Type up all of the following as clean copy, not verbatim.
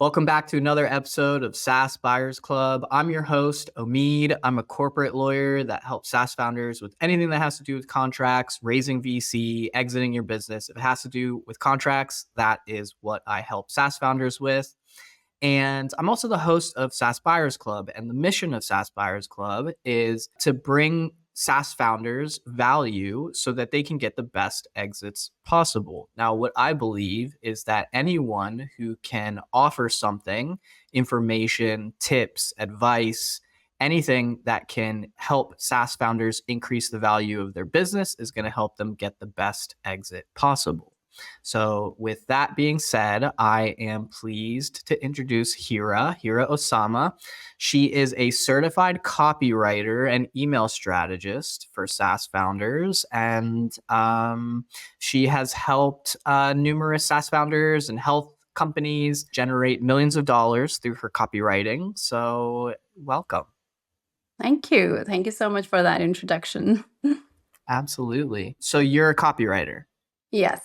Welcome back to another episode of SaaS Buyers Club. I'm your host, Omeed. I'm a corporate lawyer that helps SaaS founders with anything that has to do with contracts, raising VC, exiting your business. If it has to do with contracts, that is what I help SaaS founders with. And I'm also the host of SaaS Buyers Club. And the mission of SaaS Buyers Club is to bring SaaS founders value so that they can get the best exits possible. Now, what I believe is that anyone who can offer something, information, tips, advice, anything that can help SaaS founders increase the value of their business is going to help them get the best exit possible. So with that being said, I am pleased to introduce Hira Osama. She is a certified copywriter and email strategist for SaaS founders. And she has helped numerous SaaS founders and health companies generate millions of dollars through her copywriting. So welcome. Thank you. Thank you so much for that introduction. Absolutely. So you're a copywriter? Yes.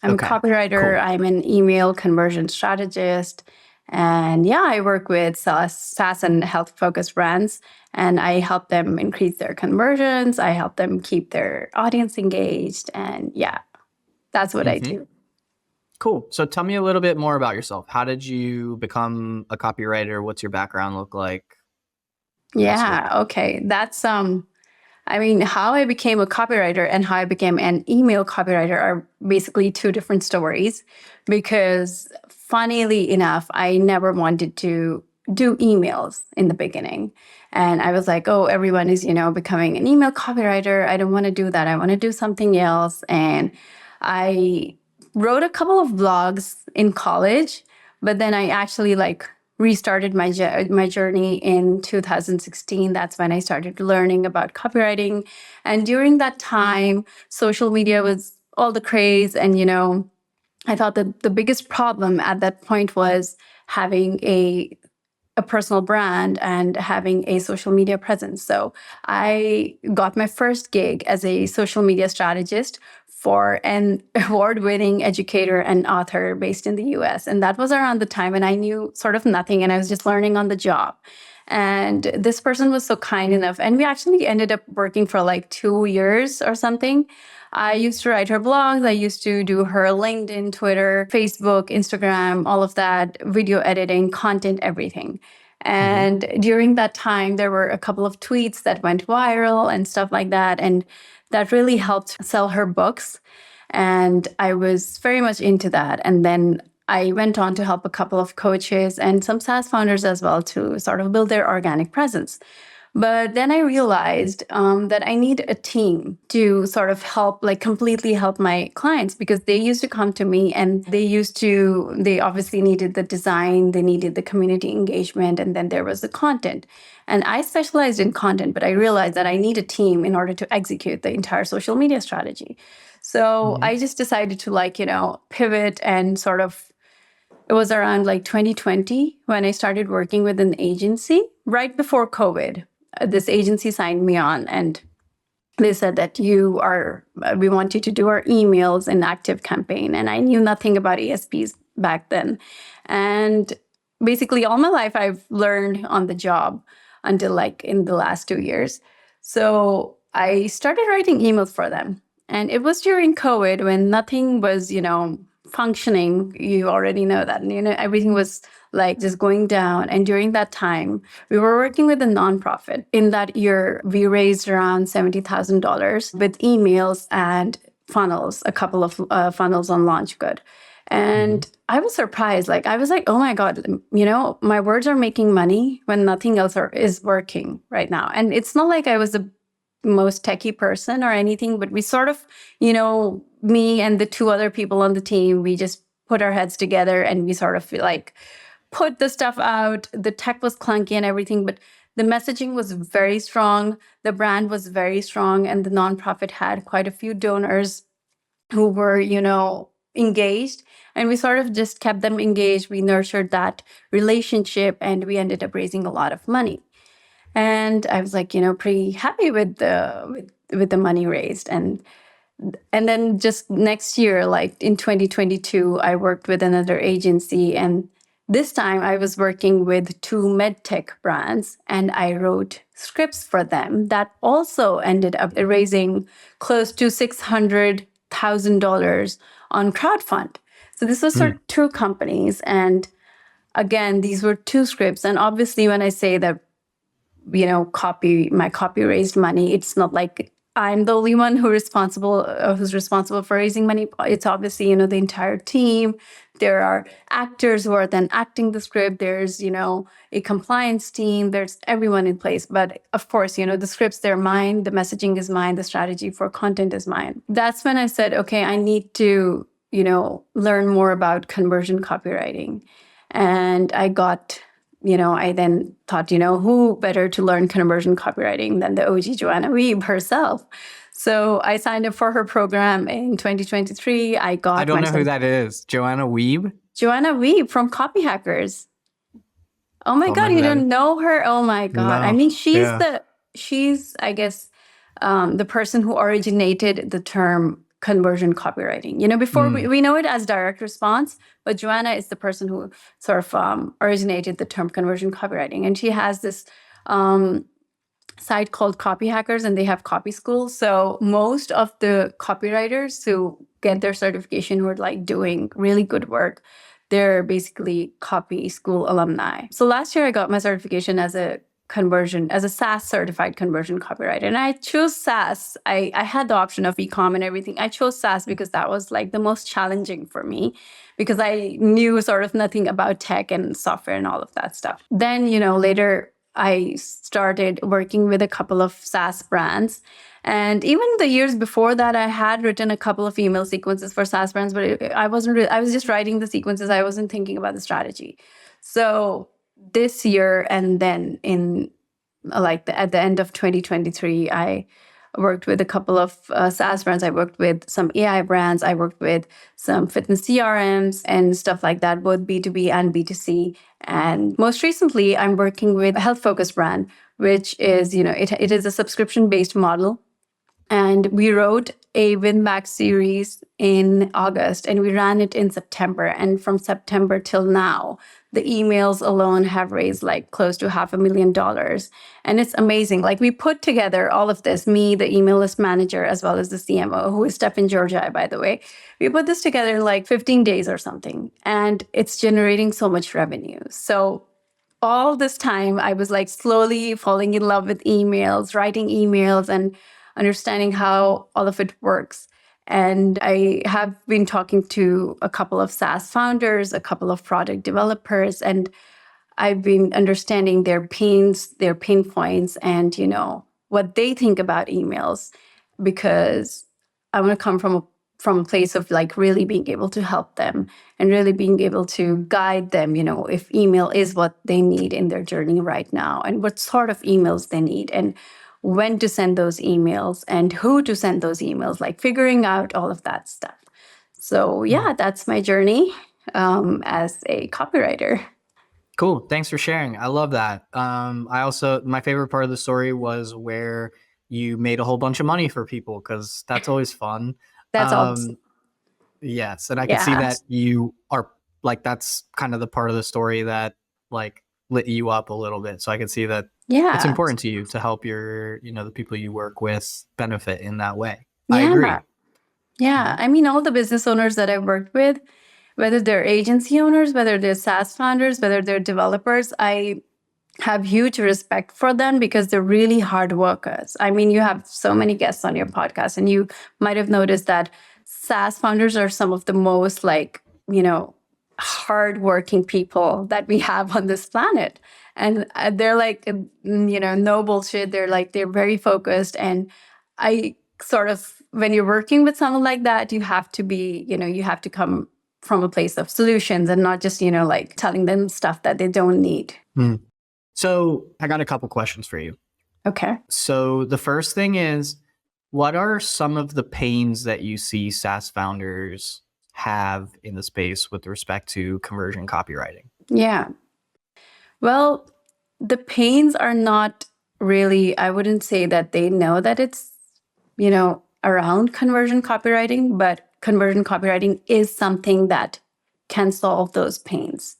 I'm a copywriter. Cool. I'm an email conversion strategist. And yeah, I work with SaaS and health-focused brands, and I help them increase their conversions. I help them keep their audience engaged. And yeah, that's what I do. Cool. So tell me a little bit more about yourself. How did you become a copywriter? What's your background look like? Yeah, okay. That's how I became a copywriter and how I became an email copywriter are basically two different stories, because funnily enough, I never wanted to do emails in the beginning. And I was like, oh, everyone is, becoming an email copywriter. I don't want to do that. I want to do something else. And I wrote a couple of blogs in college, but then I actually restarted my journey in 2016. That's when I started learning about copywriting. And during that time, social media was all the craze. And, I thought that the biggest problem at that point was having a personal brand and having a social media presence. So I got my first gig as a social media strategist for an award-winning educator and author based in the US. And that was around the time, and I knew sort of nothing, and I was just learning on the job. And this person was so kind enough, and we actually ended up working for 2 years or something. I used to write her blogs. I used to do her LinkedIn, Twitter, Facebook, Instagram, all of that, video editing, content, everything. And during that time, there were a couple of tweets that went viral and stuff like that. And that really helped sell her books. And I was very much into that. And then I went on to help a couple of coaches and some SaaS founders as well to sort of build their organic presence. But then I realized that I need a team to sort of help, completely help my clients, because they used to come to me and they obviously needed the design, they needed the community engagement, and then there was the content. And I specialized in content, but I realized that I need a team in order to execute the entire social media strategy. So I just decided to pivot and sort of, it was around 2020 when I started working with an agency right before COVID. This agency signed me on, and they said that we want you to do our emails in active campaign. And I knew nothing about ESPs back then. And basically all my life I've learned on the job until in the last 2 years. So I started writing emails for them. And it was during COVID when nothing was, functioning. You already know that. And, everything was just going down. And during that time, we were working with a nonprofit. In that year, we raised around $70,000 with emails and funnels, a couple of funnels on LaunchGood. And I was surprised. I was like, oh my God, my words are making money when nothing else is working right now. And it's not like I was the most techie person or anything, but we sort of, me and the two other people on the team, we just put our heads together and we sort of put the stuff out. The tech was clunky and everything, but the messaging was very strong. The brand was very strong, and the nonprofit had quite a few donors who were, engaged. And we sort of just kept them engaged. We nurtured that relationship, and we ended up raising a lot of money. And I was pretty happy with the money raised. And then just next year, in 2022, I worked with another agency, and This time I was working with two medtech brands and I wrote scripts for them that also ended up raising close to $600,000 on crowdfund. So this was for two companies. And again, these were two scripts. And obviously when I say that, my copy raised money, it's not like I'm the only one who's responsible for raising money. It's obviously, the entire team. There are actors who are then acting the script. There's, a compliance team. There's everyone in place. But of course, the scripts, they're mine. The messaging is mine. The strategy for content is mine. That's when I said, okay, I need to, learn more about conversion copywriting. And I then thought, who better to learn conversion copywriting than the OG Joanna Weeb herself. So I signed up for her program in 2023. I don't know who that is. Joanna Weeb? Joanna Weeb from Copyhackers. Oh my God, you don't know her? Oh my God. No. I mean, she's, I guess, the person who originated the term conversion copywriting. Before we know it as direct response, but Joanna is the person who sort of originated the term conversion copywriting. And she has this site called Copyhackers, and they have copy schools. So most of the copywriters who get their certification, who are like doing really good work, they're basically copy school alumni. So last year I got my certification as a SaaS certified conversion copywriter. And I chose SaaS. I had the option of e-com and everything. I chose SaaS because that was like the most challenging for me, because I knew sort of nothing about tech and software and all of that stuff. Then, later I started working with a couple of SaaS brands. And even the years before that, I had written a couple of email sequences for SaaS brands, but I was just writing the sequences. I wasn't thinking about the strategy. So this year, and then at the end of 2023, I worked with a couple of SaaS brands. I worked with some AI brands. I worked with some fitness CRMs and stuff like that, both B2B and B2C. And most recently, I'm working with a health-focused brand, which is, it is a subscription-based model. And we wrote a win-back series in August, and we ran it in September. And from September till now, the emails alone have raised like close to $500,000. And it's amazing. Like, we put together all of this, me, the email list manager, as well as the CMO, who is Steph in Georgia, by the way. We put this together in like 15 days or something, and it's generating so much revenue. So all this time, I was like slowly falling in love with emails, writing emails, and understanding how all of it works. And I have been talking to a couple of SaaS founders, a couple of product developers, and I've been understanding their pain points, and, what they think about emails, because I want to come from a place of like really being able to help them and really being able to guide them, if email is what they need in their journey right now, and what sort of emails they need, and when to send those emails and who to send those emails, like figuring out all of that stuff. So yeah, that's my journey as a copywriter. Cool. Thanks for sharing. I love that. My favorite part of the story was where you made a whole bunch of money for people, because that's always fun. That's awesome. Yes. And I can see that you are like, that's kind of the part of the story that like lit you up a little bit. So I can see that it's important to you to help your, the people you work with benefit in that way. Yeah. I agree. Yeah. I mean, all the business owners that I've worked with, whether they're agency owners, whether they're SaaS founders, whether they're developers, I have huge respect for them because they're really hard workers. I mean, you have so many guests on your podcast, and you might have noticed that SaaS founders are some of the most hardworking people that we have on this planet. And they're like, no bullshit. They're very focused. And I sort of, when you're working with someone like that, you have to be, you have to come from a place of solutions and not just, like telling them stuff that they don't need. So I got a couple questions for you. Okay. So the first thing is, what are some of the pains that you see SaaS founders have in the space with respect to conversion copywriting? Yeah. Well, the pains are not really, I wouldn't say that they know that it's, around conversion copywriting, but conversion copywriting is something that can solve those pains.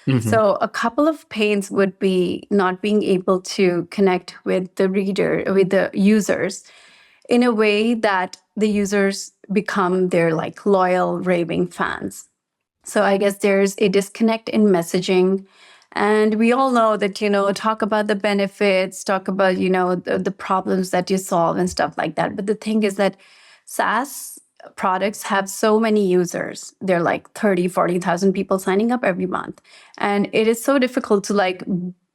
Mhm. So a couple of pains would be not being able to connect with the reader, with the users in a way that the users become their like loyal raving fans. So I guess there's a disconnect in messaging. And we all know that, talk about the benefits, talk about, the problems that you solve and stuff like that. But the thing is that SaaS products have so many users. They're like 30, 40,000 people signing up every month. And it is so difficult to like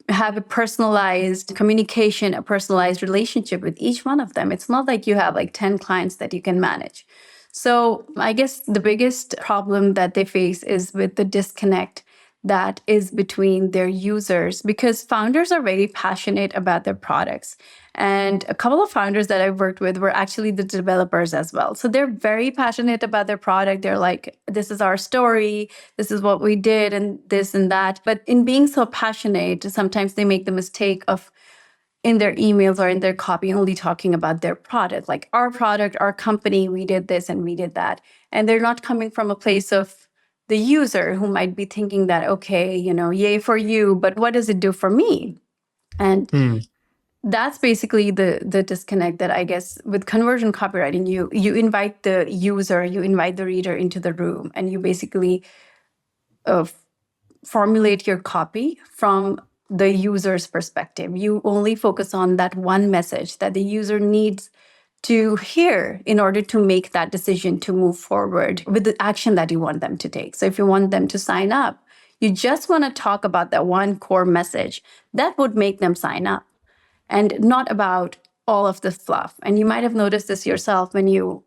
have a personalized communication, a personalized relationship with each one of them. It's not like you have like 10 clients that you can manage. So I guess the biggest problem that they face is with the disconnect that is between their users, because founders are very passionate about their products. And a couple of founders that I've worked with were actually the developers as well. So they're very passionate about their product. They're like, this is our story, this is what we did, and this and that. But in being so passionate, sometimes they make the mistake of in their emails or in their copy only talking about their product, like our product, our company, we did this and we did that. And they're not coming from a place of the user who might be thinking that, okay, yay for you, but what does it do for me? And Mm. that's basically the disconnect that I guess with conversion copywriting, you invite the user, you invite the reader into the room, and you basically formulate your copy from the user's perspective. You only focus on that one message that the user needs to hear in order to make that decision to move forward with the action that you want them to take. So if you want them to sign up, you just want to talk about that one core message that would make them sign up, and not about all of the fluff. And you might have noticed this yourself when you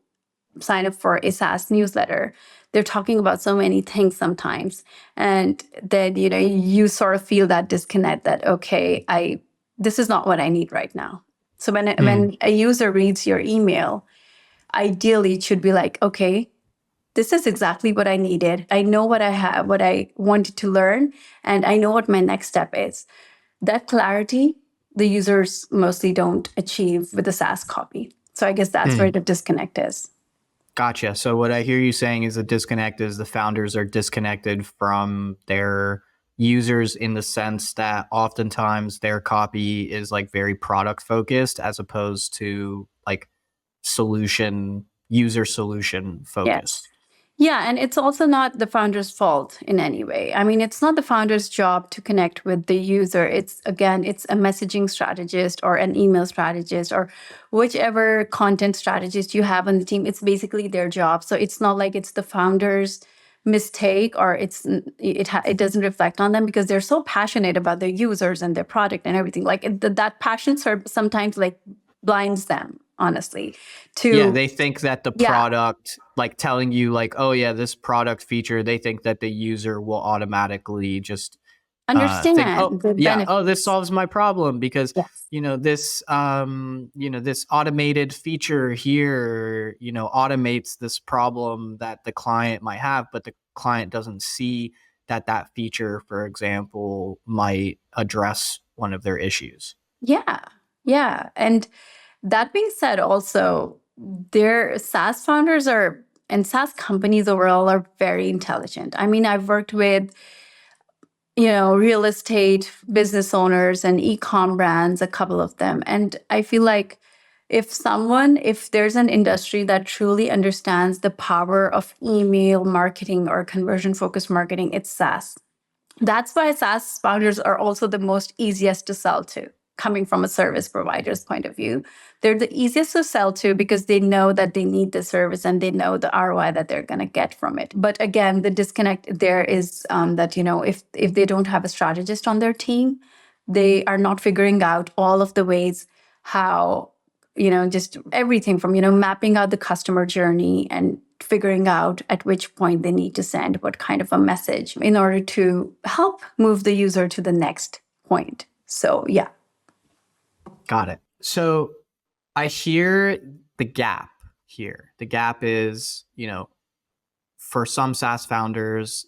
sign up for a SaaS newsletter. They're talking about so many things sometimes. And then, you sort of feel that disconnect that, okay, this is not what I need right now. So when a user reads your email, ideally it should be like, okay, this is exactly what I needed. I know what I have, what I wanted to learn, and I know what my next step is. That clarity, the users mostly don't achieve with the SaaS copy. So I guess that's where the disconnect is. Gotcha. So what I hear you saying is the disconnect is the founders are disconnected from their users in the sense that oftentimes their copy is like very product focused as opposed to like user solution focused. Yes. Yeah, and it's also not the founder's fault in any way. I mean, it's not the founder's job to connect with the user. It's a messaging strategist or an email strategist or whichever content strategist you have on the team. It's basically their job. So it's not like it's the founder's mistake or it doesn't reflect on them because they're so passionate about their users and their product and everything. Like that passion sometimes like blinds them, honestly. They think that the product, like telling you like, oh yeah, this product feature, they think that the user will automatically just understand think, oh the yeah, benefits. oh, this solves my problem because Yes. this this automated feature here automates this problem that the client might have, but the client doesn't see that feature, for example, might address one of their issues. Yeah. And that being said, also, their SaaS founders and SaaS companies overall are very intelligent. I mean, I've worked with, real estate business owners and e-com brands, a couple of them. And I feel like if there's an industry that truly understands the power of email marketing or conversion focused marketing, it's SaaS. That's why SaaS founders are also the most easiest to sell to, coming from a service provider's point of view. They're the easiest to sell to because they know that they need the service and they know the ROI that they're going to get from it. But again, the disconnect there is that, if they don't have a strategist on their team, they are not figuring out all of the ways how, just everything from, mapping out the customer journey and figuring out at which point they need to send what kind of a message in order to help move the user to the next point. So, yeah. Got it. So I hear the gap here. The gap is, for some SaaS founders,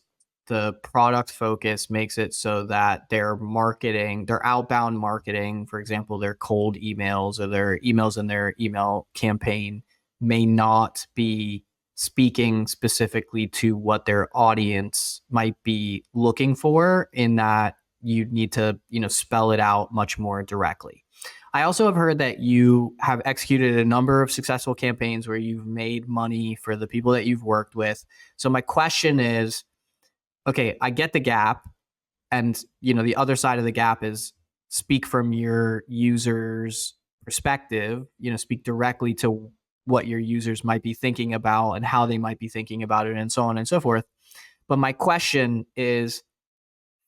the product focus makes it so that their marketing, their outbound marketing, for example, their cold emails or their emails in their email campaign may not be speaking specifically to what their audience might be looking for, in that you need to, spell it out much more directly. I also have heard that you have executed a number of successful campaigns where you've made money for the people that you've worked with. So my question is, okay, I get the gap, and the other side of the gap is speak from your users' perspective, speak directly to what your users might be thinking about and how they might be thinking about it, and so on and so forth. But my question is,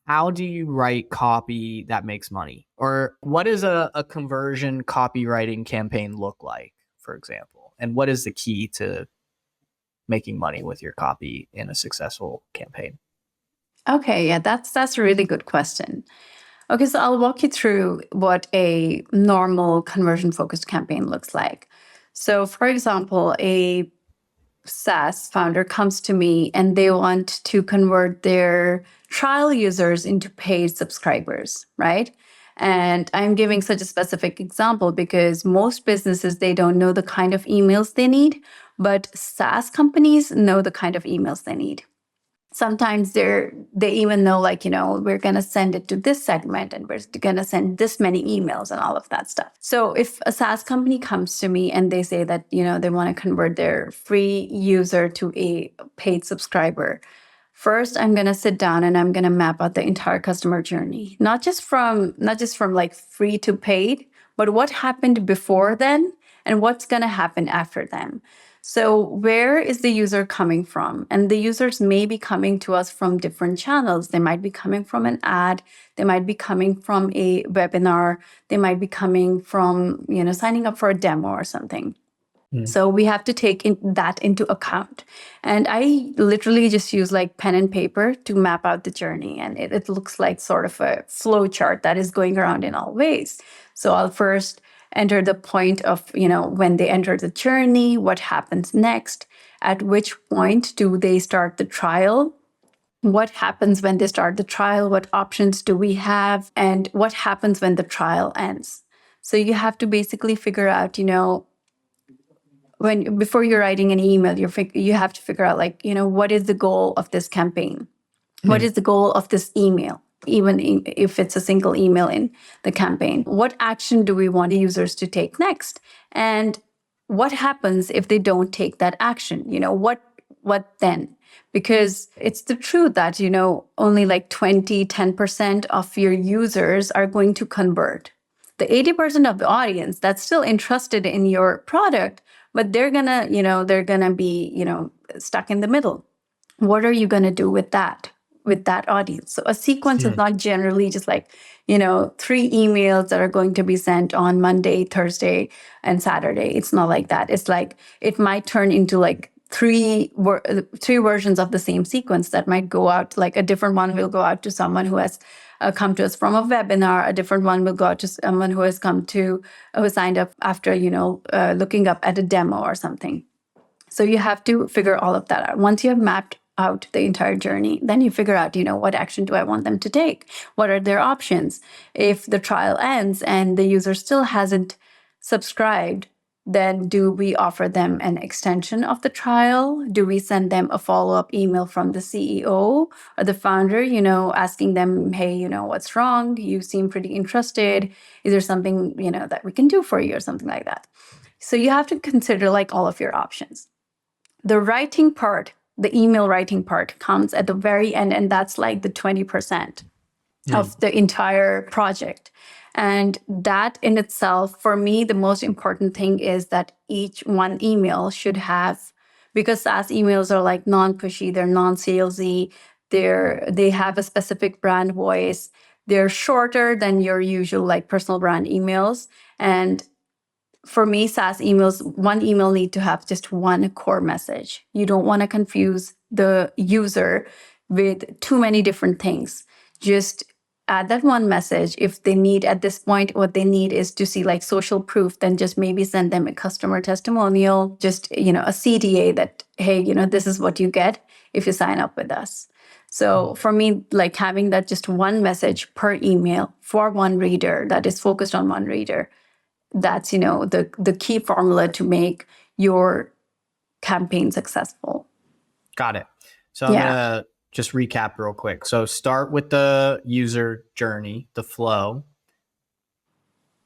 how do you write copy that makes money? Or what does a conversion copywriting campaign look like, for example? And what is the key to making money with your copy in a successful campaign? Okay, yeah, that's a really good question. Okay, so I'll walk you through what a normal conversion-focused campaign looks like. So, for example, a SaaS founder comes to me and they want to convert their trial users into paid subscribers, right? And I'm giving such a specific example because most businesses, they don't know the kind of emails they need, but SaaS companies know the kind of emails they need. Sometimes they even know, like, we're going to send it to this segment and we're going to send this many emails and all of that stuff. So if a SaaS company comes to me and they say that, they want to convert their free user to a paid subscriber, first, I'm going to sit down and I'm going to map out the entire customer journey, not just from like free to paid, but what happened before then and what's going to happen after them. So where is the user coming from? And the users may be coming to us from different channels. They might be coming from an ad. They might be coming from a webinar. They might be coming from, signing up for a demo or something. So we have to take that into account. And I literally just use like pen and paper to map out the journey. And it looks like sort of a flow chart that is going around in all ways. So I'll first enter the point of, when they enter the journey, what happens next, at which point do they start the trial, what happens when they start the trial, what options do we have, and what happens when the trial ends. So you have to basically figure out, before you're writing an email, you have to figure out, like, what is the goal of this campaign? What is the goal of this email? Even if it's a single email in the campaign, what action do we want the users to take next? And what happens if they don't take that action? What then? Because it's the truth that, only like 10% of your users are going to convert. The 80% of the audience that's still interested in your product, but they're gonna be, stuck in the middle. What are you gonna do with that audience? So a sequence is not generally just like, 3 emails that are going to be sent on Monday, Thursday, and Saturday. It's not like that. It's like, it might turn into like three versions of the same sequence that might go out. Like a different one will go out to someone who has come to us from a webinar. A different one will go out to someone who has who signed up after, looking up at a demo or something. So you have to figure all of that out. Once you have mapped out the entire journey, then you figure out, what action do I want them to take? What are their options? If the trial ends and the user still hasn't subscribed, then do we offer them an extension of the trial? Do we send them a follow-up email from the CEO or the founder, asking them, hey, what's wrong? You seem pretty interested. Is there something, that we can do for you or something like that? So you have to consider like all of your options. The writing part, the email writing part, comes at the very end, and that's like the 20% of the entire project. And that in itself, for me, the most important thing is that each one email should have, because SaaS emails are like non-pushy, they're non-salesy, they have a specific brand voice, they're shorter than your usual like personal brand emails. And for me, SaaS emails, one email need to have just one core message. You don't want to confuse the user with too many different things. Just add that one message. If they need, at this point, what they need is to see like social proof, then just maybe send them a customer testimonial, just, a CTA that, hey, this is what you get if you sign up with us. So for me, like having that just one message per email for one reader that is focused on one reader, that's, the key formula to make your campaign successful. Got it. So I'm going to just recap real quick. So start with the user journey, the flow.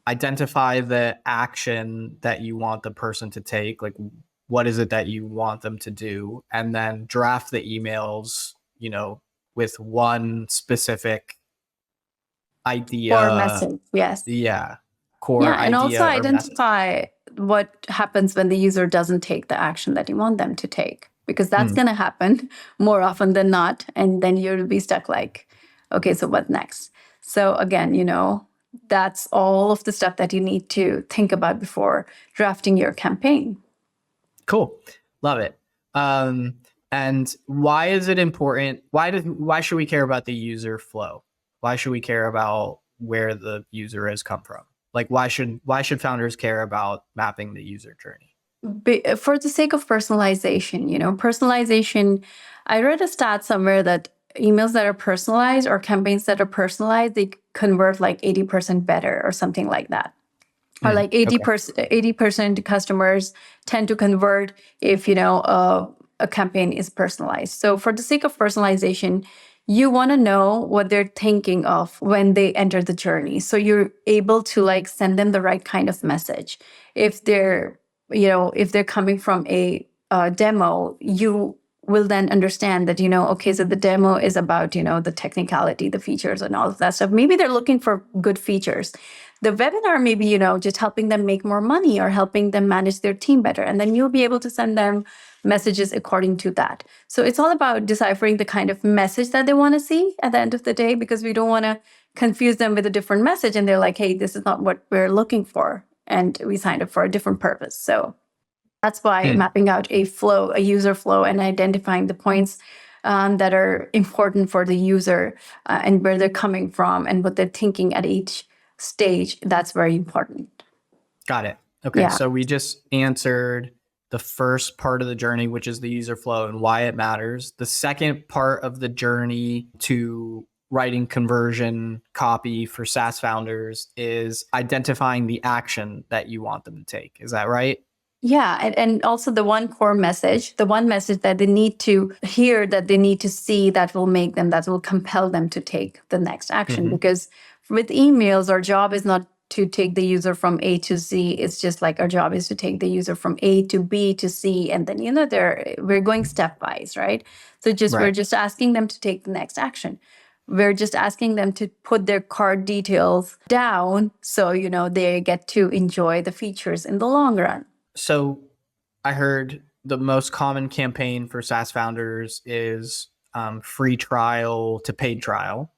Identify the action that you want the person to take. Like, what is it that you want them to do? And then draft the emails, with one specific idea. Or message, yes. Yeah. Core idea. And also or identify message. What happens when the user doesn't take the action that you want them to take, because that's going to happen more often than not. And then you'll be stuck like, okay, so what next? So again, that's all of the stuff that you need to think about before drafting your campaign. Cool. Love it. And why is it important? Why should we care about the user flow? Why should we care about where the user has come from? Like, why should founders care about mapping the user journey? For the sake of personalization, personalization, I read a stat somewhere that emails that are personalized or campaigns that are personalized, they convert like 80% better or something like that. Or like 80% customers tend to convert if, a campaign is personalized. So for the sake of personalization, you want to know what they're thinking of when they enter the journey. So you're able to like send them the right kind of message. If they're coming from a demo, you will then understand that, okay, so the demo is about, the technicality, the features and all of that stuff. Maybe they're looking for good features. The webinar may be, just helping them make more money or helping them manage their team better. And then you'll be able to send them messages according to that. So it's all about deciphering the kind of message that they want to see at the end of the day, because we don't want to confuse them with a different message. And they're like, hey, this is not what we're looking for. And we signed up for a different purpose. So that's why mapping out a user flow and identifying the points that are important for the user and where they're coming from and what they're thinking at each stage, that's very important. Got it. Okay. Yeah. So we just answered the first part of the journey, which is the user flow and why it matters. The second part of the journey to writing conversion copy for SaaS founders is identifying the action that you want them to take. Is that right? Yeah. And also the one core message, the one message that they need to hear, that they need to see, that will compel them to take the next action. Because with emails, our job is not to take the user from A to Z. It's just like our job is to take the user from A to B to C. And then, we're going stepwise, right? So we're just asking them to take the next action. We're just asking them to put their card details down so, they get to enjoy the features in the long run. So I heard the most common campaign for SaaS founders is free trial to paid trial,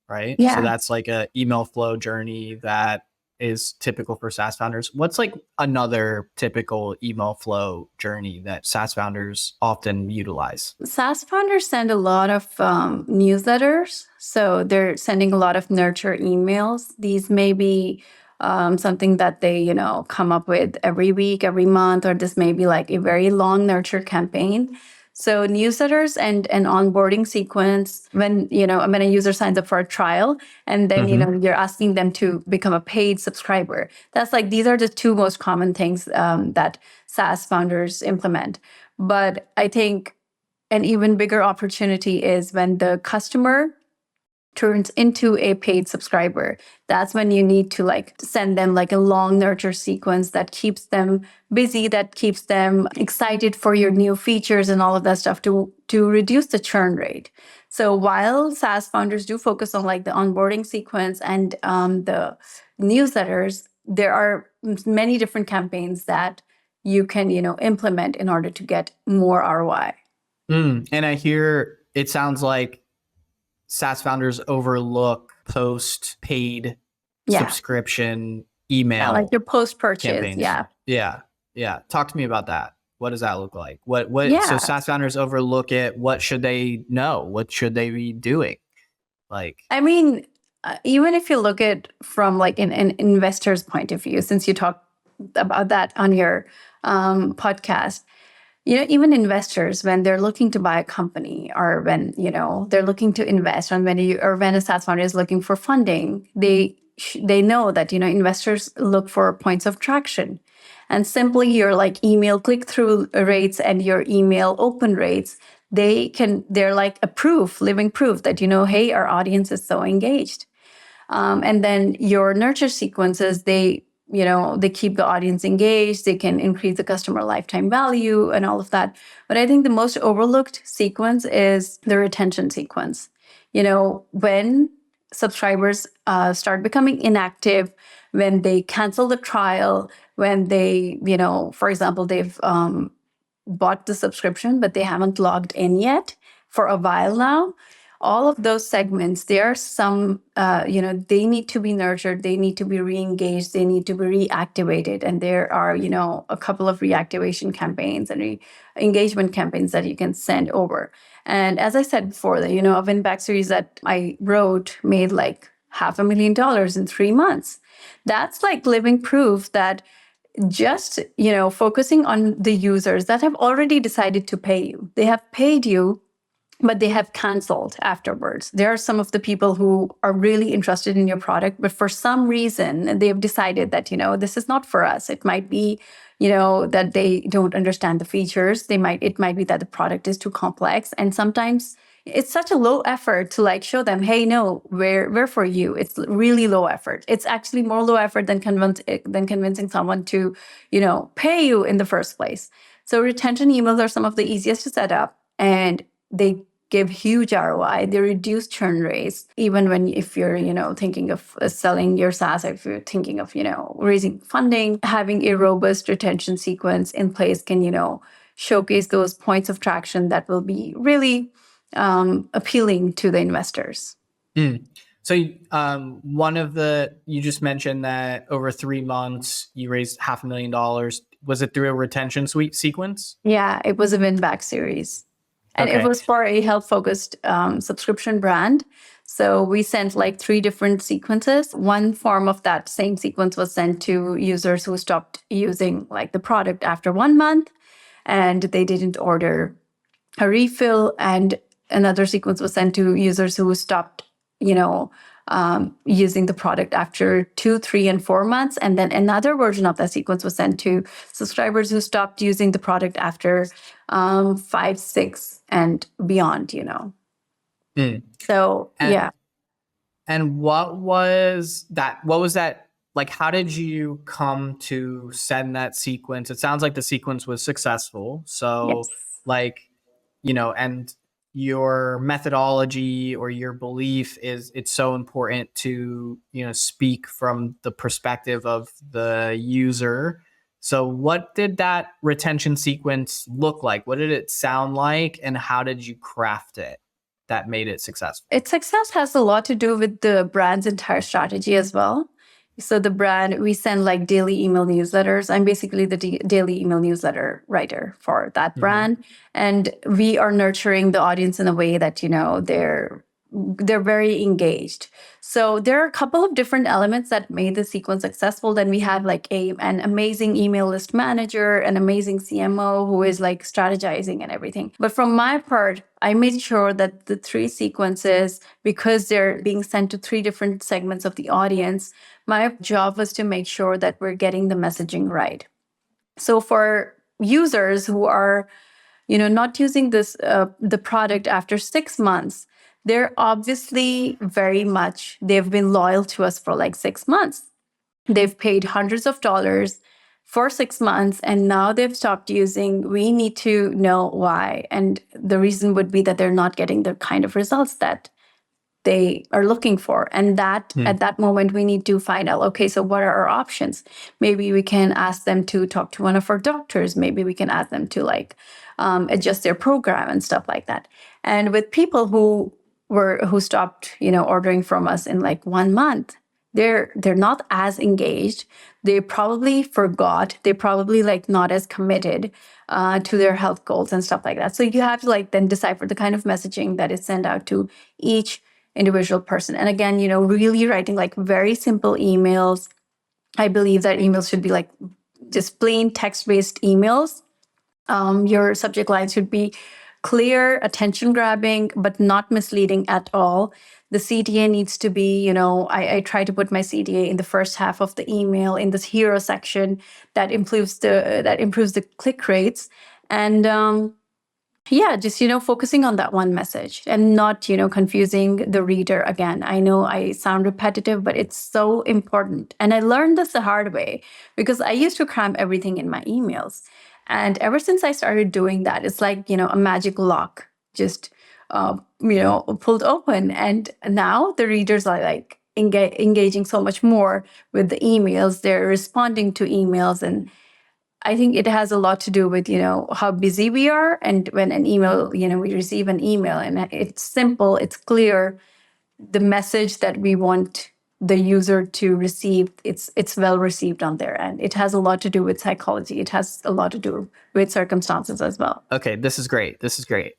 right? Yeah. So that's like an email flow journey that is typical for SaaS founders. What's like another typical email flow journey that SaaS founders often utilize? SaaS founders send a lot of newsletters. So they're sending a lot of nurture emails. These may be something that they, come up with every week, every month, or this may be like a very long nurture campaign. So newsletters and an onboarding sequence when a user signs up for a trial and then, you're asking them to become a paid subscriber. That's like, these are the two most common things that SaaS founders implement. But I think an even bigger opportunity is when the customer turns into a paid subscriber. That's when you need to send them a long nurture sequence that keeps them busy, that keeps them excited for your new features and all of that stuff to reduce the churn rate. So while SaaS founders do focus on the onboarding sequence and the newsletters, there are many different campaigns that you can implement in order to get more ROI. And I hear it sounds like SaaS founders overlook post-paid subscription email. Like your post-purchase. Campaigns. Yeah. Talk to me about that. What does that look like? So SaaS founders overlook it. What should they know? What should they be doing? Even if you look at from an investor's point of view, since you talked about that on your podcast, even investors, when they're looking to buy a company or when, they're looking to invest when a SaaS founder is looking for funding, they know that, investors look for points of traction. And simply your like email click-through rates and your email open rates, they're like a proof, living proof that, hey, our audience is so engaged. And then your nurture sequences, they keep the audience engaged, they can increase the customer lifetime value and all of that. But I think the most overlooked sequence is the retention sequence. When subscribers start becoming inactive, when they cancel the trial, when they, for example, they've bought the subscription, but they haven't logged in yet for a while now. All of those segments, there are some, they need to be nurtured, they need to be re-engaged, they need to be reactivated. And there are, a couple of reactivation campaigns and re-engagement campaigns that you can send over. And as I said before, a win-back series that I wrote made like $500,000 in 3 months. That's like living proof that just, focusing on the users that have already decided to pay you. They have paid you, but they have canceled afterwards. There are some of the people who are really interested in your product, but for some reason, they've decided that, this is not for us. It might be, that they don't understand the features. It might be that the product is too complex. And sometimes it's such a low effort to like show them, hey, no, we're for you. It's really low effort. It's actually more low effort than convincing someone to, pay you in the first place. So retention emails are some of the easiest to set up, and they give huge ROI. They reduce churn rates. Even if you're, thinking of selling your SaaS, if you're thinking of, raising funding, having a robust retention sequence in place can, showcase those points of traction that will be really appealing to the investors. So you just mentioned that over 3 months, you raised $500,000. Was it through a retention suite sequence? Yeah, it was a win-back series. And It was for a health-focused subscription brand. So we sent like 3 different sequences. One form of that same sequence was sent to users who stopped using like the product after 1 month and they didn't order a refill. And another sequence was sent to users who stopped, using the product after 2, 3, and 4 months. And then another version of that sequence was sent to subscribers who stopped using the product after 5, 6, and beyond, So, yeah. And what was that? Like, how did you come to send that sequence? It sounds like the sequence was successful. So, Yes. And your methodology or your belief it's so important to, speak from the perspective of the user. So what did that retention sequence look like? What did it sound like? And how did you craft it that made it successful? Its success has a lot to do with the brand's entire strategy as well. So the brand, we send like daily email newsletters. I'm basically the daily email newsletter writer for that brand. And we are nurturing the audience in a way that, they're very engaged. So there are a couple of different elements that made the sequence successful. Then we have like an amazing email list manager, an amazing CMO who is like strategizing and everything. But from my part, I made sure that the 3 sequences, because they're being sent to 3 different segments of the audience, my job was to make sure that we're getting the messaging right. So for users who are, not using the product after 6 months, they're obviously they've been loyal to us for like 6 months. They've paid hundreds of dollars for 6 months and now they've stopped using. We need to know why. And the reason would be that they're not getting the kind of results that they are looking for. And at that moment, we need to find out, okay, so what are our options? Maybe we can ask them to talk to one of our doctors. Maybe we can ask them to adjust their program and stuff like that. And with people who stopped, ordering from us in like 1 month, they're not as engaged. They probably forgot. They're probably not as committed to their health goals and stuff like that. So you have to then decipher the kind of messaging that is sent out to each individual person. And again, really writing very simple emails. I believe that emails should be just plain text-based emails. Your subject line should be clear, attention grabbing, but not misleading at all. The CTA needs to be, I try to put my CTA in the first half of the email in this hero section that improves the click rates. And yeah, just, focusing on that one message and not, confusing the reader again. I know I sound repetitive, but it's so important. And I learned this the hard way because I used to cram everything in my emails. And ever since I started doing that, it's like, a magic lock just, pulled open. And now the readers are like engaging so much more with the emails. They're responding to emails, and I think it has a lot to do with, how busy we are. And when an email, we receive an email and it's simple, it's clear, the message that we want the user to receive, it's well received on their end. It has a lot to do with psychology. It has a lot to do with circumstances as well. Okay, this is great.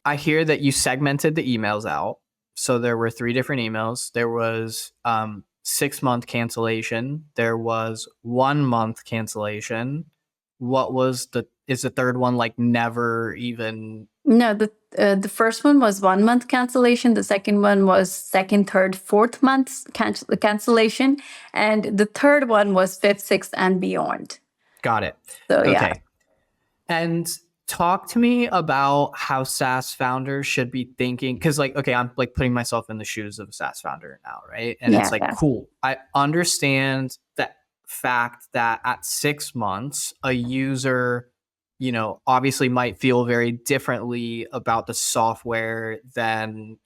I hear that you segmented the emails out. So there were 3 different emails. There was 6-month cancellation. There was 1-month cancellation. What was is the third one like never even? No, the first one was 1-month cancellation. The second one was 2nd, 3rd, 4th months cancellation. And the third one was 5th, 6th, and beyond. Got it. So, okay. Yeah. And talk to me about how SaaS founders should be thinking. Because I'm like putting myself in the shoes of a SaaS founder now, right? And it's like, cool. I understand that fact that at 6 months, a user, obviously might feel very differently about the software than,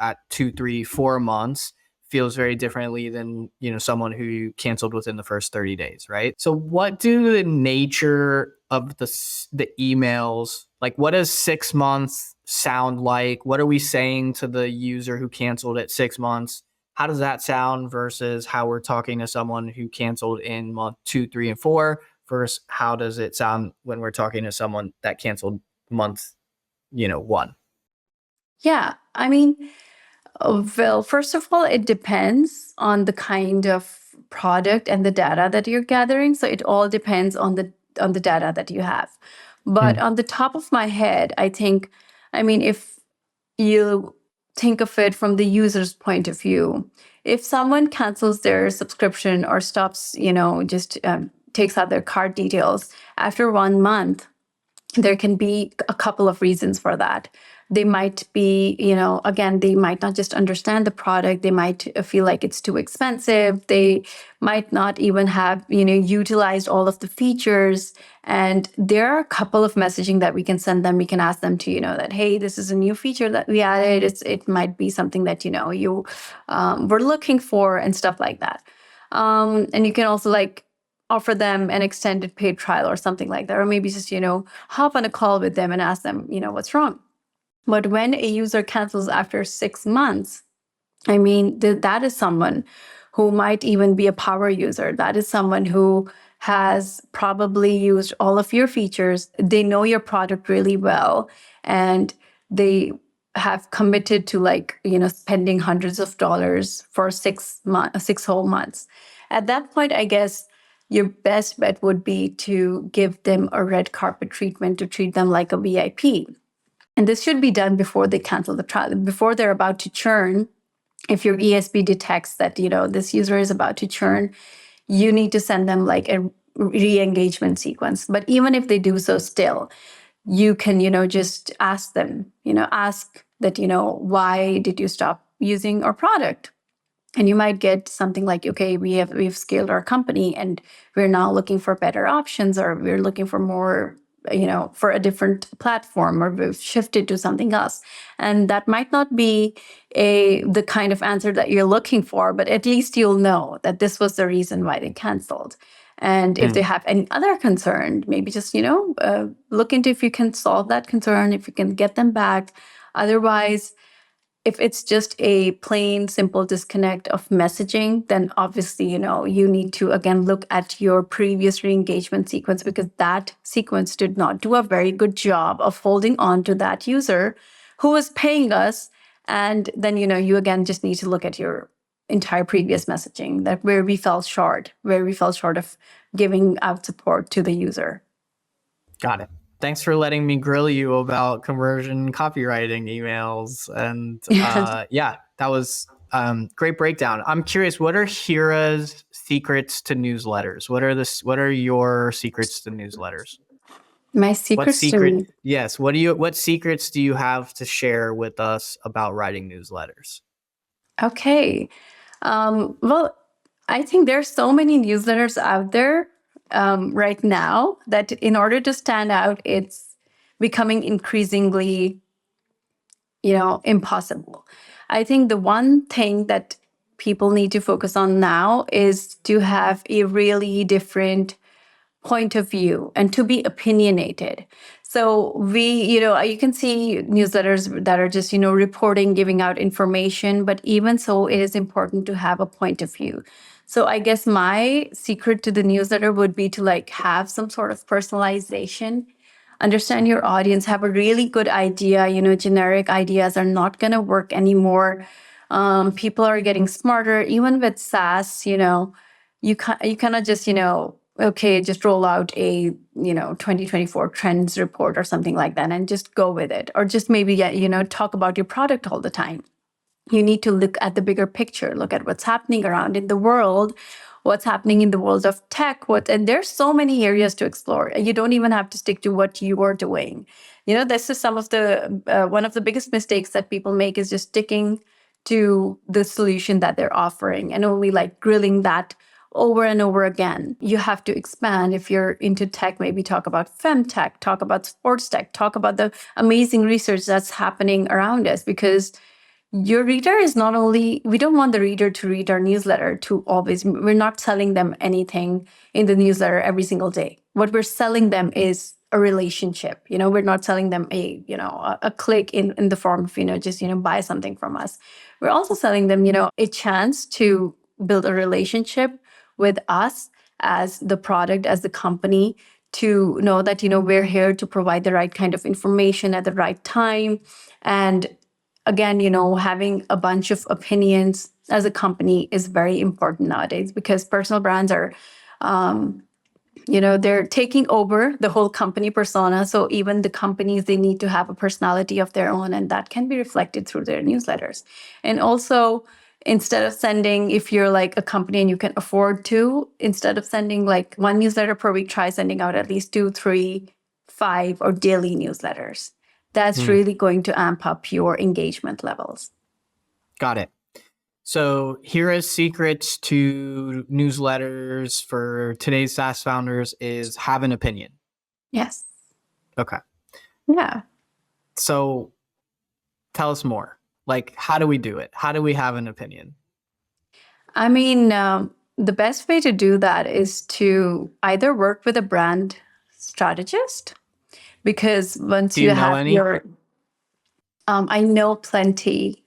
at 2, 3, 4 months feels very differently than, someone who canceled within the first 30 days, right? So what do the nature of the emails, like what does 6 months sound like? What are we saying to the user who canceled at 6 months? How does that sound versus how we're talking to someone who canceled in month 2, 3, and 4 versus how does it sound when we're talking to someone that canceled month, 1? Yeah. I mean, well, first of all, it depends on the kind of product and the data that you're gathering. So it all depends on the data that you have. But on the top of my head, if you think of it from the user's point of view, if someone cancels their subscription or stops, just takes out their card details after 1 month, there can be a couple of reasons for that. They might be, again, they might not just understand the product. They might feel like it's too expensive. They might not even have, utilized all of the features. And there are a couple of messaging that we can send them. We can ask them to, that, hey, this is a new feature that we added. It might be something that, you were looking for and stuff like that. And you can also offer them an extended paid trial or something like that. Or maybe just, hop on a call with them and ask them, what's wrong. But when a user cancels after 6 months, that is someone who might even be a power user. That is someone who has probably used all of your features. They know your product really well, and they have committed to spending hundreds of dollars for 6 whole months. At that point, I guess your best bet would be to give them a red carpet treatment, to treat them like a VIP. And this should be done before they cancel the trial, before they're about to churn. If your ESP detects that, this user is about to churn, you need to send them a re-engagement sequence. But even if they do so still, you can, just ask them, ask that, why did you stop using our product? And you might get something like, okay, we've scaled our company and we're now looking for better options, or we're looking for more, for a different platform, or we've shifted to something else. And that might not be the kind of answer that you're looking for, but at least you'll know that this was the reason why they canceled. And if they have any other concern, maybe just, look into if you can solve that concern, if you can get them back. Otherwise, if it's just a plain, simple disconnect of messaging, then obviously, you need to, again, look at your previous re-engagement sequence, because that sequence did not do a very good job of holding on to that user who was paying us. And then, you again just need to look at your entire previous messaging, that where we fell short of giving out support to the user. Got it. Thanks for letting me grill you about conversion copywriting emails. And yeah, that was great breakdown. I'm curious, what are Hira's secrets to newsletters? What are your secrets to newsletters? My What secrets to secret? me. Yes. What secrets do you have to share with us about writing newsletters? Okay. Well, I think there's so many newsletters out there right now that in order to stand out, it's becoming increasingly, impossible. I think the one thing that people need to focus on now is to have a really different point of view and to be opinionated. So you can see newsletters that are just, reporting, giving out information, but even so, it is important to have a point of view. So I guess my secret to the newsletter would be to like have some sort of personalization, understand your audience, have a really good idea. Generic ideas are not going to work anymore. People are getting smarter, even with SaaS. You cannot just okay, just roll out a 2024 trends report or something like that and just go with it, or just maybe talk about your product all the time. You need to look at the bigger picture, look at what's happening around in the world, what's happening in the world of tech, and there's so many areas to explore. You don't even have to stick to what you are doing. This is some of the one of the biggest mistakes that people make is just sticking to the solution that they're offering and only like grilling that over and over again. You have to expand. If you're into tech, maybe talk about femtech, talk about sports tech, talk about the amazing research that's happening around us, because your reader is not only, we don't want the reader to read our newsletter to always, we're not selling them anything in the newsletter every single day. What we're selling them is a relationship. We're not selling them a click in the form of, just, buy something from us. We're also selling them, a chance to build a relationship with us as the product, as the company, to know that, we're here to provide the right kind of information at the right time. And again, having a bunch of opinions as a company is very important nowadays, because personal brands are, they're taking over the whole company persona. So even the companies, they need to have a personality of their own, and that can be reflected through their newsletters. And also, instead of sending, if you're like a company and you can afford to, instead of sending like one newsletter per week, try sending out at least 2, 3, 5, or daily newsletters. That's really going to amp up your engagement levels. Got it. So Hira's secrets to newsletters for today's SaaS founders is have an opinion. Yes. Okay. Yeah. So tell us more. Like, how do we do it? How do we have an opinion? I mean, the best way to do that is to either work with a brand strategist, because once you have any? your, I know plenty.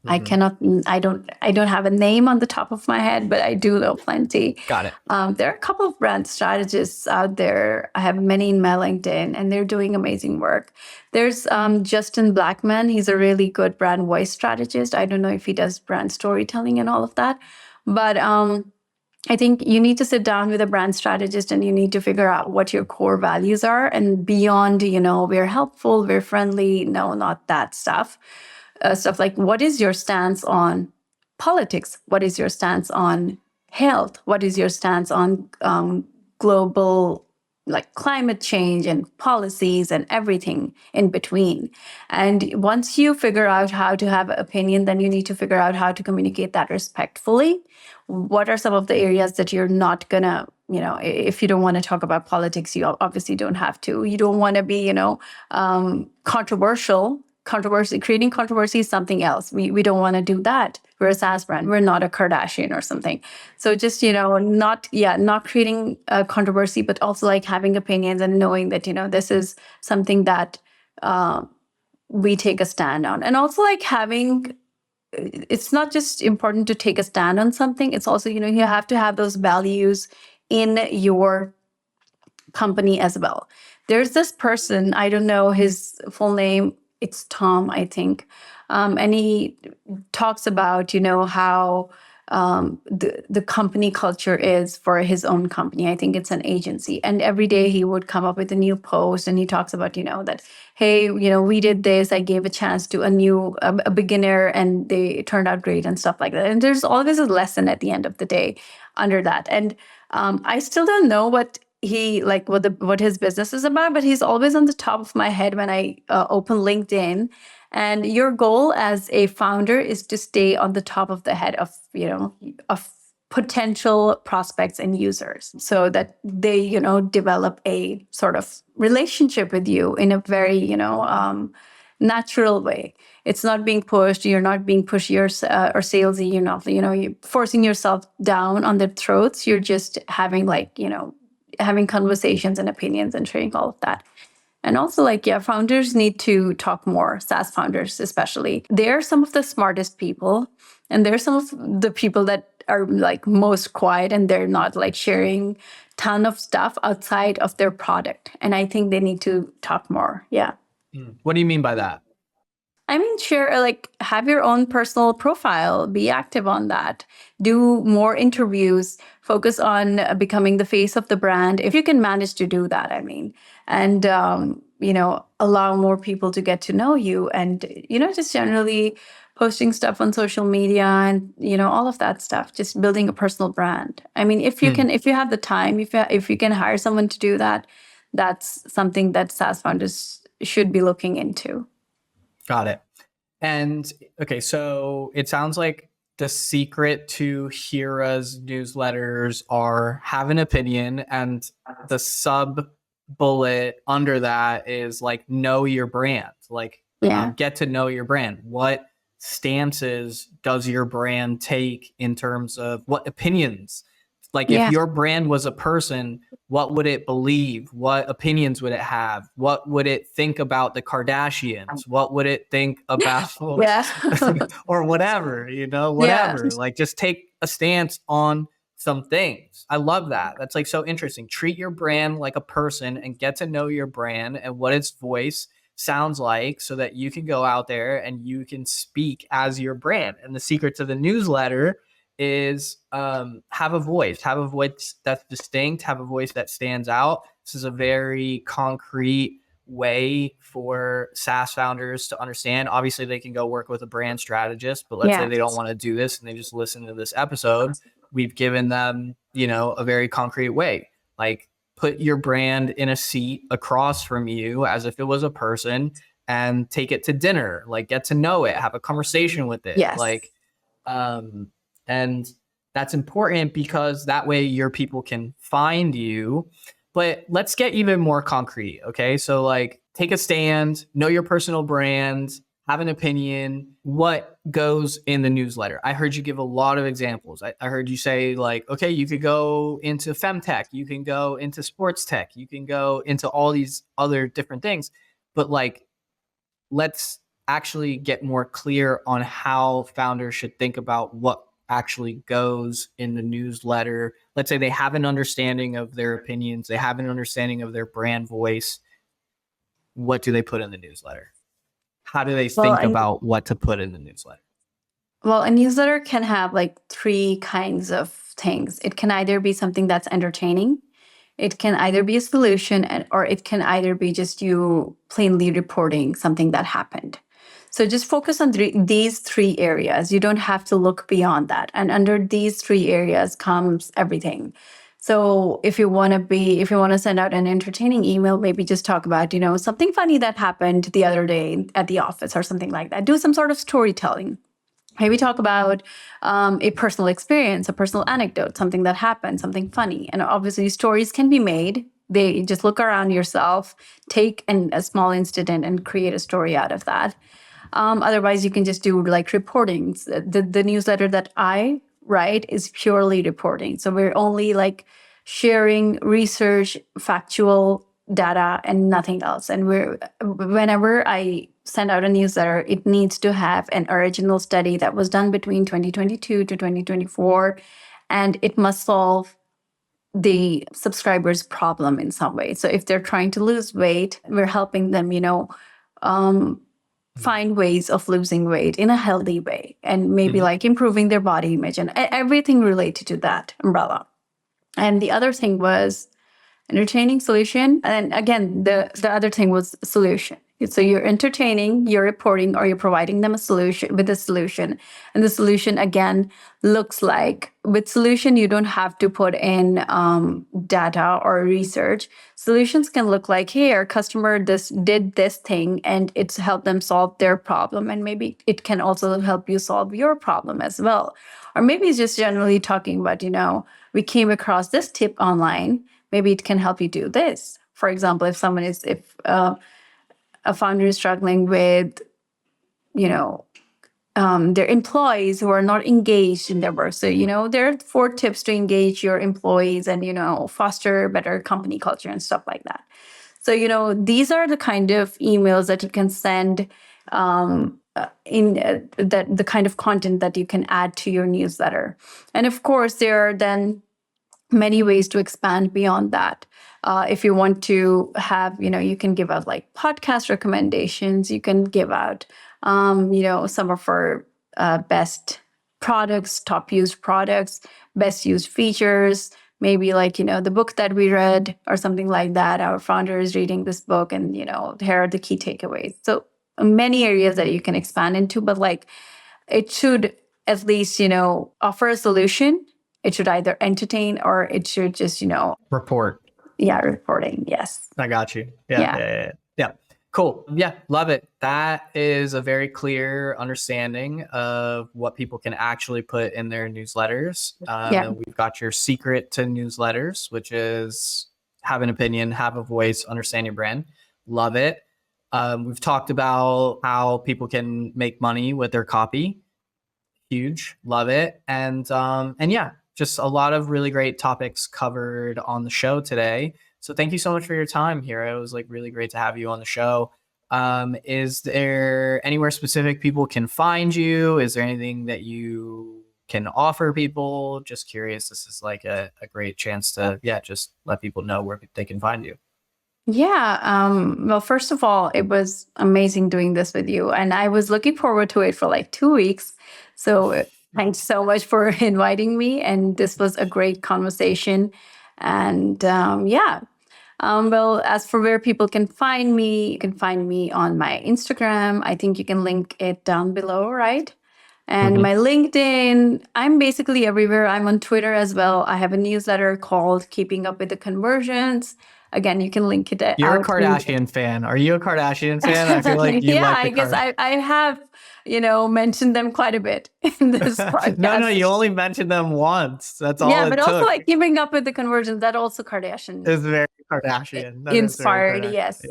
Mm-hmm. I don't have a name on the top of my head, but I do know plenty. Got it. There are a couple of brand strategists out there. I have many in my LinkedIn, and they're doing amazing work. There's Justin Blackman. He's a really good brand voice strategist. I don't know if he does brand storytelling and all of that, but I think you need to sit down with a brand strategist and you need to figure out what your core values are. And beyond, we're helpful, we're friendly. No, not that stuff. Stuff like, what is your stance on politics? What is your stance on health? What is your stance on global, like climate change and policies and everything in between? And once you figure out how to have an opinion, then you need to figure out how to communicate that respectfully. What are some of the areas that you're not gonna, if you don't want to talk about politics, you obviously don't have to. You don't want to be, controversial. Creating controversy is something else. We don't want to do that. We're a SaaS brand. We're not a Kardashian or something. So just, not creating a controversy, but also like having opinions and knowing that, this is something that we take a stand on. And also like it's not just important to take a stand on something. It's also, you have to have those values in your company as well. There's this person, I don't know his full name, it's Tom, I think. And he talks about, how the company culture is for his own company. I think it's an agency. And every day he would come up with a new post, and he talks about, that, hey, we did this. I gave a chance to a beginner, and they turned out great and stuff like that. And there's always a lesson at the end of the day under that. And I still don't know what his business is about, but he's always on the top of my head when I open LinkedIn. And your goal as a founder is to stay on the top of the head of potential prospects and users, so that they develop a sort of relationship with you in a very natural way. It's not being pushed. You're not being pushy or salesy. You're not you're forcing yourself down on their throats. You're just having having conversations and opinions and sharing all of that. And also, founders need to talk more, SaaS founders especially. They're some of the smartest people, and they're some of the people that are most quiet, and they're not sharing ton of stuff outside of their product. And I think they need to talk more. Yeah. What do you mean by that? I mean, share, have your own personal profile, be active on that, do more interviews, focus on becoming the face of the brand. If you can manage to do that, and, allow more people to get to know you, and, just generally posting stuff on social media, and, all of that stuff, just building a personal brand. If you have the time, if you can hire someone to do that, that's something that SaaS founders should be looking into. Got it. And okay, so it sounds like the secret to Hira's newsletters are have an opinion, and the sub bullet under that is know your brand, get to know your brand. What stances does your brand take in terms of what opinions? If your brand was a person, what would it believe? What opinions would it have? What would it think about the Kardashians? What would it think about or whatever, whatever. Just take a stance on some things. I love that. That's so interesting. Treat your brand like a person and get to know your brand and what its voice sounds like, so that you can go out there and you can speak as your brand. And the secret to the newsletter is have a voice that's distinct, have a voice that stands out. This is a very concrete way for SaaS founders to understand. Obviously, they can go work with a brand strategist, but let's say they don't want to do this and they just listen to this episode. We've given them, a very concrete way. Put your brand in a seat across from you as if it was a person, and take it to dinner, get to know it, have a conversation with it. And that's important because that way your people can find you. But let's get even more concrete. Okay. So take a stand, know your personal brand, have an opinion. What goes in the newsletter? I heard you give a lot of examples. I heard you say okay, you could go into femtech, you can go into sports tech, you can go into all these other different things. But let's actually get more clear on how founders should think about what actually goes in the newsletter. Let's say they have an understanding of their opinions, they have an understanding of their brand voice. What do they put in the newsletter? How do they think about what to put in the newsletter? Well, a newsletter can have 3 kinds of things. It can either be something that's entertaining, it can either be a solution, or it can either be just you plainly reporting something that happened. So just focus on these 3 areas. You don't have to look beyond that. And under these 3 areas comes everything. So if you want to send out an entertaining email, maybe just talk about, something funny that happened the other day at the office or something like that. Do some sort of storytelling. Maybe talk about a personal experience, a personal anecdote, something that happened, something funny. And obviously stories can be made. They just look around yourself, take a small incident and create a story out of that. Otherwise, you can just do reportings. The newsletter that I write is purely reporting. So we're only sharing research, factual data, and nothing else. And whenever I send out a newsletter, it needs to have an original study that was done between 2022 to 2024, and it must solve the subscriber's problem in some way. So if they're trying to lose weight, we're helping them, find ways of losing weight in a healthy way, and maybe like improving their body image and everything related to that umbrella. And the other thing was entertaining, solution. And again, the other thing was solution. So you're entertaining, you're reporting, or you're providing them a solution with a solution. And the solution, again, looks like with solution, you don't have to put in data or research. Solutions can look like, hey, our customer did this thing and it's helped them solve their problem. And maybe it can also help you solve your problem as well. Or maybe it's just generally talking about, we came across this tip online. Maybe it can help you do this. For example, if a founder is struggling with, their employees who are not engaged in their work. So, there are 4 tips to engage your employees and, foster better company culture and stuff like that. So, these are the kind of emails that you can send the kind of content that you can add to your newsletter. And of course, there are then many ways to expand beyond that. If you want to have, you can give out like podcast recommendations. You can give out, some of our best products, top used products, best used features, maybe like, the book that we read or something like that. Our founder is reading this book and, here are the key takeaways. So many areas that you can expand into, but like it should at least, offer a solution. It should either entertain or it should just, report. Yeah, reporting. Yes. I got you. Yeah. Cool. Yeah, love it. That is a very clear understanding of what people can actually put in their newsletters. We've got your secret to newsletters, which is have an opinion, have a voice, understand your brand. Love it. We've talked about how people can make money with their copy. Huge. Love it. And yeah, just a lot of really great topics covered on the show today. So thank you so much for your time, Hira. It was like really great to have you on the show. Is there anywhere specific people can find you? Is there anything that you can offer people? Just curious. This is like a great chance to, just let people know where they can find you. Yeah. Well, first of all, it was amazing doing this with you. And I was looking forward to it for like 2 weeks. So thanks so much for inviting me. And this was a great conversation. And well, as for where people can find me, you can find me on my Instagram. I think you can link it down below, right? And my LinkedIn, I'm basically everywhere. I'm on Twitter as well. I have a newsletter called Keeping Up with the Conversions. Again, you can link it out. You're a Kardashian fan. Are you a Kardashian fan? I feel like you like I guess I have, mentioned them quite a bit in this podcast. No, you only mentioned them once. That's all. Yeah, but also like Keeping Up with the Conversions, that also Kardashian. Is very Kardashian. Inspired, yes.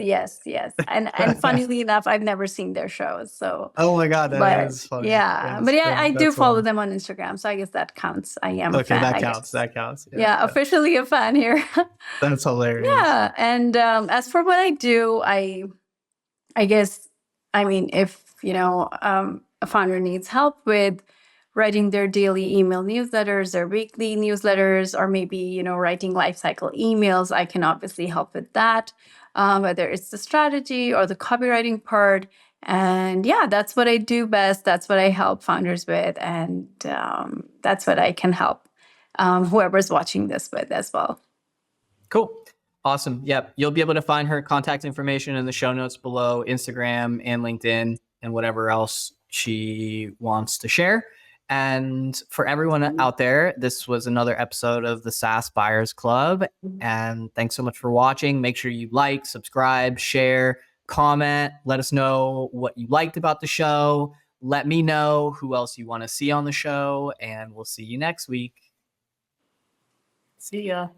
And funnily enough, I've never seen their shows. So. Oh my God, that is funny. Yeah, but I do follow them on Instagram, so I guess that counts. I am a fan. That counts. That counts. Yeah, officially a fan here. That's hilarious. Yeah, and as for what I do, I guess, if a founder needs help with writing their daily email newsletters, their weekly newsletters, or maybe, writing lifecycle emails, I can obviously help with that, whether it's the strategy or the copywriting part. And yeah, that's what I do best. That's what I help founders with. And that's what I can help whoever's watching this with as well. Cool. Awesome. Yep. You'll be able to find her contact information in the show notes below, Instagram and LinkedIn and whatever else she wants to share. And for everyone out there, this was another episode of the SaaS Buyers Club. And thanks so much for watching. Make sure you like, subscribe, share, comment. Let us know what you liked about the show. Let me know who else you want to see on the show. And we'll see you next week. See ya.